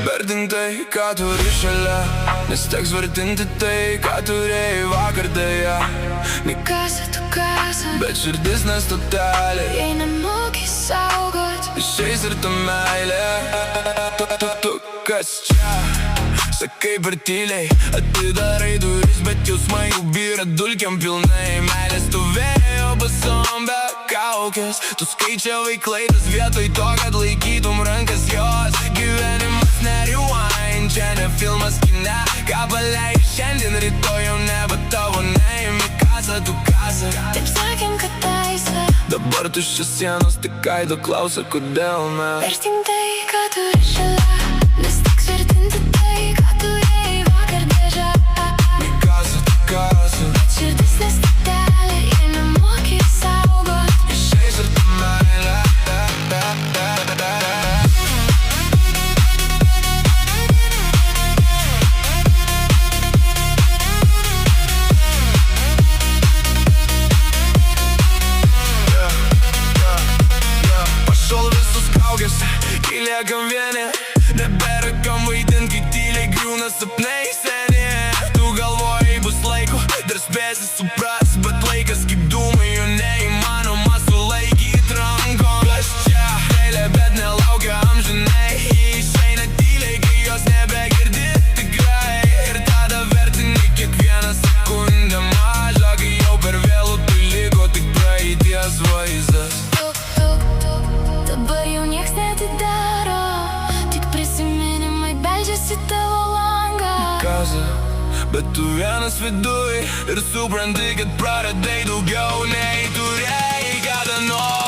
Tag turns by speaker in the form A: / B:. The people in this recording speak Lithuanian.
A: Vertink tai, ką turi šalia, nes teks vertinti tai, ką turėjai vakar deja.
B: Mi casa, tu casa,
A: Bet širdis nestotelė,
B: jei nemoki saugot,
A: išeis ir ta meilė. Tu kas čia? Sakai per tyliai, atidarai duris, bet jausmai jau byra dulkiam pilnai. Meilė stovėjo basom be kaukės, tu skaičiavai klaidas vietoj to, kad laikytum rankas jos. Gyvenimas ne rewind, čia ne filmas kine, ką paleidai šiandien, rytoj jau nebe tavo. Neimi kasą, tu kasą,
B: taip sakėm, kad taisa.
A: dabar tuščias sienos, tik kaido klausia, kodėl mes.
B: Vertink tai, ką turi šalia, nes teks vertinti tai, ką turėjai vakar deja.
A: Mi casa, tu casa,
B: Bet širdis nestotelė, jei nemoki saugot,
A: išeis ir ta meilė. Pašol visus kaukės, kai liekam vieni, nebėra kam vaidint, kai tyliai griūna sapnai seni. Tu galvojai bus laiko, dar spėsi supras, bet laikas kaip dūmai, jo neįmanoma sulaikyt rankom. Kas čia? Meilė, bet nelaukia amžinai, išeina tyliai, kai jos nebegirdi tikrai. Ir tada vertini kiekvieną sekundę mažą, kai jau per vėlu, tai liko tik praeities vaizdas.
B: dabar jau nieks neatidaro, tik prisiminimai beldžiasi tavo langą.
A: Casa, bet tu vienas viduj ir supranti, kad praradai daugiau nei turėjai kada nors.